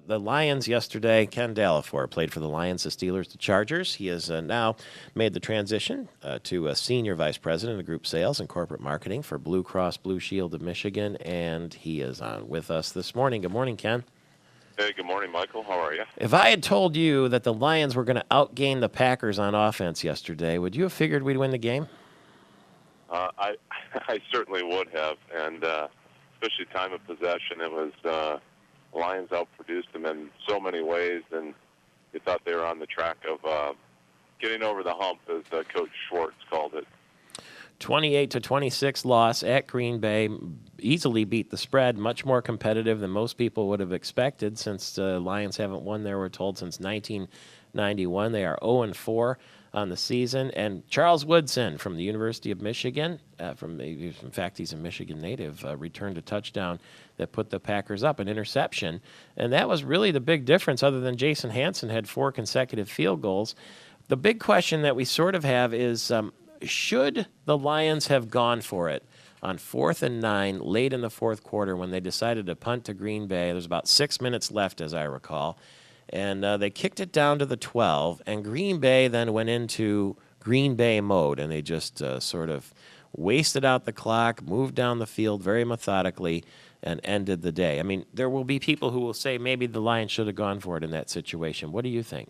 the Lions yesterday. Ken Dalafor played for the Lions, the Steelers, the Chargers. He has now made the transition to a senior vice president of group sales and corporate marketing for Blue Cross Blue Shield of Michigan, and he is on with us this morning. Good morning, Ken. Hey, good morning, Michael. How are you? If I had told you that the Lions were going to outgain the Packers on offense yesterday, would you have figured we'd win the game? I certainly would have, and especially time of possession, it was Lions outproduced them in so many ways, and you thought they were on the track of getting over the hump, as Coach Schwartz called it. 28-26 loss at Green Bay, easily beat the spread, much more competitive than most people would have expected since the Lions haven't won there, we're told, since 1991. They are 0-4 on the season. And Charles Woodson from the University of Michigan, in fact, he's a Michigan native, returned a touchdown that put the Packers up, an interception. And that was really the big difference, other than Jason Hanson had 4 consecutive field goals. The big question that we sort of have is, should the Lions have gone for it on 4th and 9 late in the fourth quarter when they decided to punt to Green Bay? There's about 6 minutes left, as I recall. And they kicked it down to the 12, and Green Bay then went into Green Bay mode, and they just sort of wasted out the clock, moved down the field very methodically, and ended the day. I mean, there will be people who will say maybe the Lions should have gone for it in that situation. What do you think?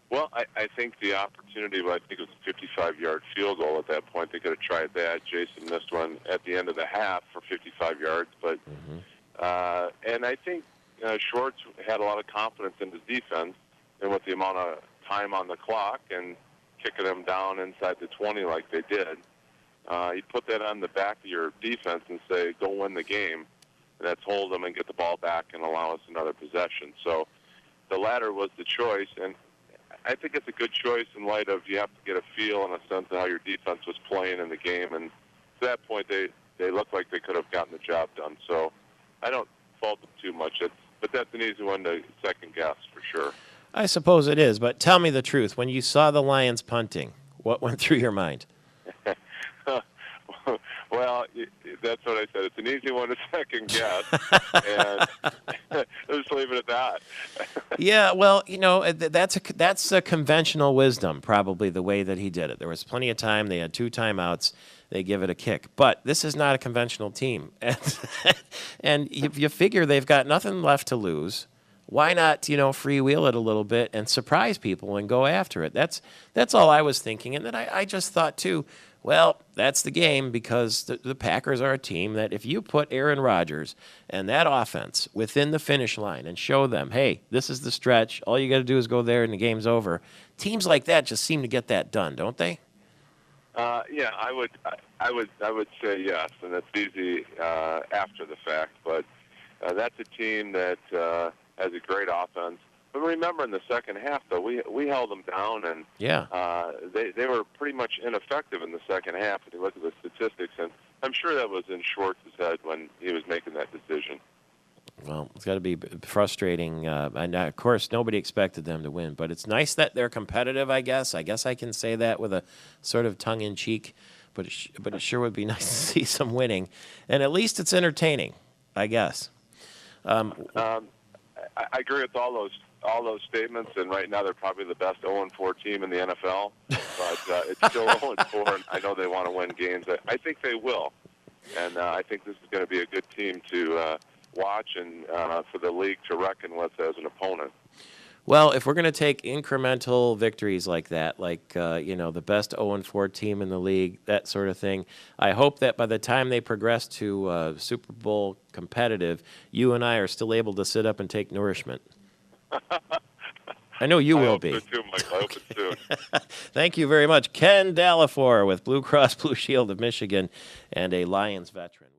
Well, I think the opportunity, I think it was a 55-yard field goal at that point. They could have tried that. Jason missed one at the end of the half for 55 yards. But and I think Schwartz had a lot of confidence in his defense, and with the amount of time on the clock and kicking them down inside the 20 like they did, you put that on the back of your defense and say, go win the game. And that's hold them and get the ball back and allow us another possession. So the latter was the choice, and I think it's a good choice in light of you have to get a feel and a sense of how your defense was playing in the game. And to that point, they looked like they could have gotten the job done. So I don't fault them too much. But that's an easy one to second guess for sure. I suppose it is, but tell me the truth. When you saw the Lions punting, what went through your mind? Well, that's what I said. It's an easy one to second guess, and just leave it at that. Yeah, well, that's a conventional wisdom, probably the way that he did it. There was plenty of time. They had 2 timeouts. They give it a kick. But this is not a conventional team. And you figure they've got nothing left to lose. Why not, freewheel it a little bit and surprise people and go after it? That's all I was thinking. And then I just thought, too, well, that's the game, because the Packers are a team that if you put Aaron Rodgers and that offense within the finish line and show them, hey, this is the stretch, all you got to do is go there and the game's over. Teams like that just seem to get that done, don't they? Yeah, I would say yes, and that's easy after the fact. But that's a team that has a great offense. But remember, in the second half, though, we held them down, and they were pretty much ineffective in the second half. If you look at the statistics, and I'm sure that was in Schwartz's head when he was making that decision. Well, it's got to be frustrating. And, of course, nobody expected them to win. But it's nice that they're competitive, I guess. I guess I can say that with a sort of tongue-in-cheek. But it sure would be nice to see some winning. And at least it's entertaining, I guess. I agree with all those statements. And right now they're probably the best 0-4 team in the NFL. But it's still 0-4, and I know they want to win games. I think they will. And I think this is going to be a good team to watch and for the league to reckon with as an opponent. Well, if we're going to take incremental victories like that, like, the best 0-4 team in the league, that sort of thing, I hope that by the time they progress to Super Bowl competitive, you and I are still able to sit up and take nourishment. I know you will be. I hope so too, Mike. I hope it soon. Thank you very much. Ken Dalafor with Blue Cross Blue Shield of Michigan and a Lions veteran.